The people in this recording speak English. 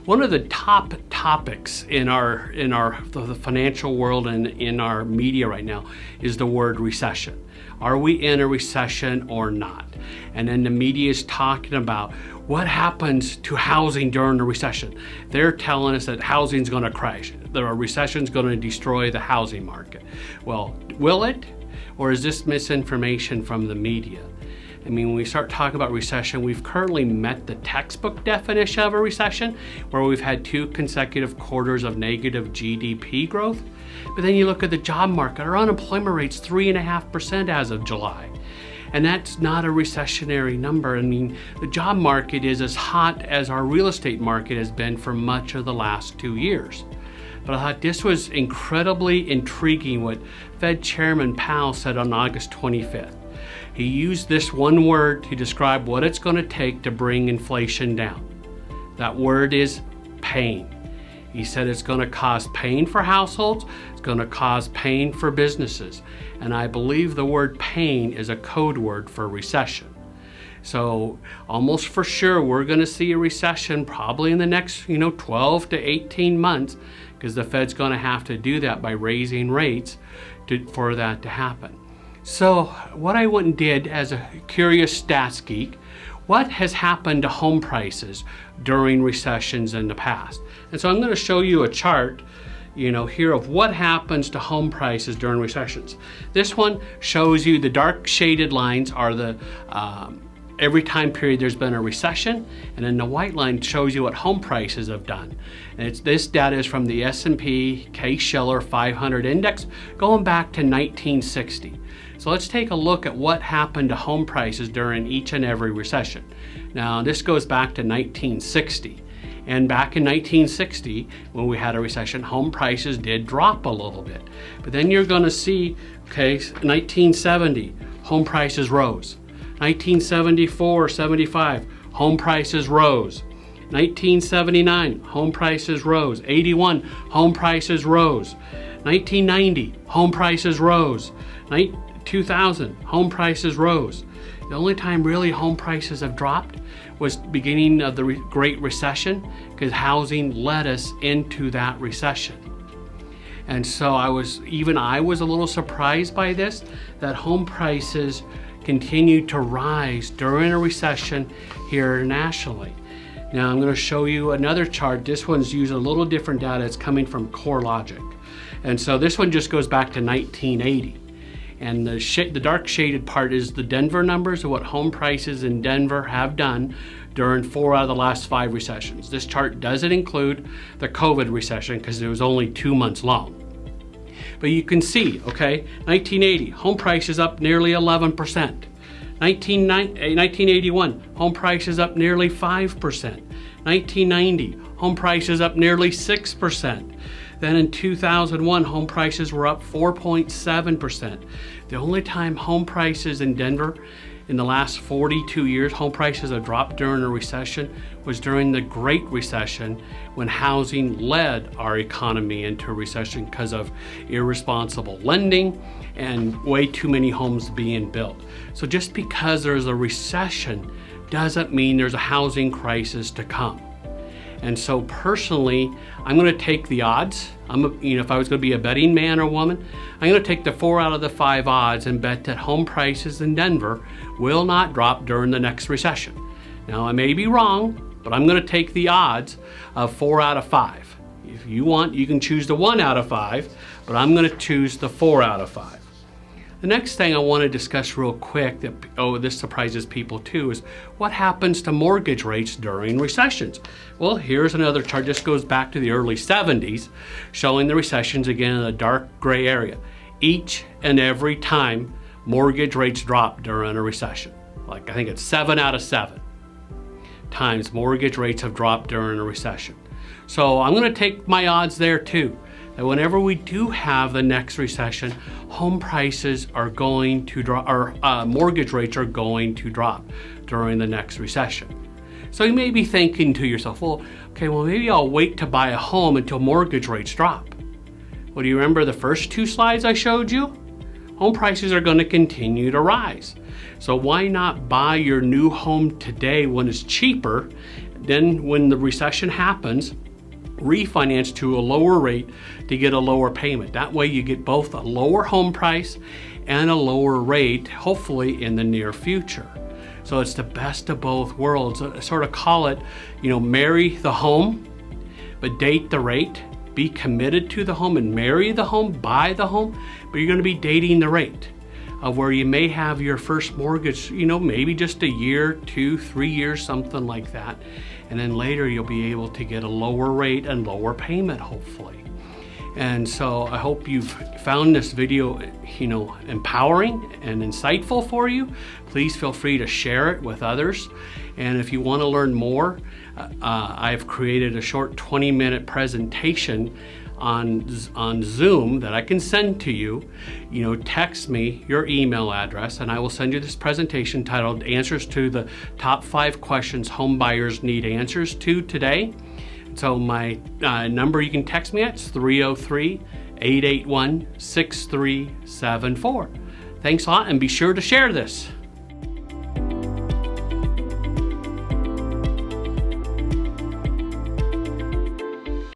One of the top topics in the financial world and in our media right now is the word recession. Are we in a recession or not? And then the media is talking about what happens to housing during the recession. They're telling us that housing's going to crash. The recession's going to destroy the housing market. Well, will it? Or is this misinformation from the media? I mean, when we start talking about recession, we've currently met the textbook definition of a recession, where we've had 2 consecutive quarters of negative GDP growth. But then you look at the job market, our unemployment rate's 3.5% as of July. And that's not a recessionary number. I mean, the job market is as hot as our real estate market has been for much of the last 2 years. But I thought this was incredibly intriguing what Fed Chairman Powell said on August 25th. He used this one word to describe what it's going to take to bring inflation down. That word is pain. He said it's going to cause pain for households, it's going to cause pain for businesses. And I believe the word pain is a code word for recession. So almost for sure we're going to see a recession probably in the next 12 to 18 months, because the Fed's going to have to do that by raising rates for that to happen. So what I went and did as a curious stats geek, what has happened to home prices during recessions in the past? And so I'm going to show you a chart, here of what happens to home prices during recessions. This one shows you the dark shaded lines are the every time period there's been a recession, and then the white line shows you what home prices have done. And this data is from the S&P Case-Shiller 500 index going back to 1960. So let's take a look at what happened to home prices during each and every recession. Now this goes back to 1960. And back in 1960, when we had a recession, home prices did drop a little bit. But then you're going to see, 1970, home prices rose. 1974, 75, home prices rose. 1979, home prices rose. 81, home prices rose. 1990, home prices rose. 2000, home prices rose. The only time really home prices have dropped was beginning of the Great Recession, because housing led us into that recession. And so I was a little surprised by this, that home prices continued to rise during a recession here nationally. Now I'm going to show you another chart. This one's using a little different data. It's coming from CoreLogic. And so this one just goes back to 1980. And the dark shaded part is the Denver numbers of what home prices in Denver have done during 4 out of the last 5 recessions. This chart doesn't include the COVID recession because it was only 2 months long. But you can see, 1980, home prices up nearly 11%. 1981, home prices up nearly 5%. 1990, home prices up nearly 6%. Then in 2001, home prices were up 4.7%. The only time home prices in Denver in the last 42 years, home prices have dropped during a recession, was during the Great Recession, when housing led our economy into recession because of irresponsible lending and way too many homes being built. So just because there's a recession doesn't mean there's a housing crisis to come. And so personally, I'm going to take the odds. If I was going to be a betting man or woman, I'm going to take the 4 out of the 5 odds and bet that home prices in Denver will not drop during the next recession. Now, I may be wrong, but I'm going to take the odds of 4 out of 5. If you want, you can choose the 1 out of 5, but I'm going to choose the 4 out of 5. The next thing I want to discuss real quick this surprises people too, is what happens to mortgage rates during recessions. Well, here's another chart. This goes back to the early 70s, showing the recessions again in a dark gray area. Each and every time mortgage rates drop during a recession. I think it's 7 out of 7 times mortgage rates have dropped during a recession. So I'm going to take my odds there too, that whenever we do have the next recession, home prices are going to drop, or mortgage rates are going to drop during the next recession. So you may be thinking to yourself, maybe I'll wait to buy a home until mortgage rates drop. Well, do you remember the first 2 slides I showed you? Home prices are going to continue to rise. So why not buy your new home today when it's cheaper then when the recession happens, refinance to a lower rate to get a lower payment. That way you get both a lower home price and a lower rate, hopefully in the near future. So it's the best of both worlds. I sort of call it, marry the home, but date the rate. Be committed to the home and marry the home, buy the home, but you're going to be dating the rate of where you may have your first mortgage, maybe just a year, 2, 3 years, something like that. And then later you'll be able to get a lower rate and lower payment, hopefully. And so I hope you've found this video, empowering and insightful for you. Please feel free to share it with others. And if you want to learn more, I've created a short 20-minute presentation on Zoom that I can send to you. Text me your email address and I will send you this presentation titled Answers to the Top 5 Questions Home Buyers Need Answers to Today. So my number you can text me at is 303-881-6374. Thanks a lot, and be sure to share this.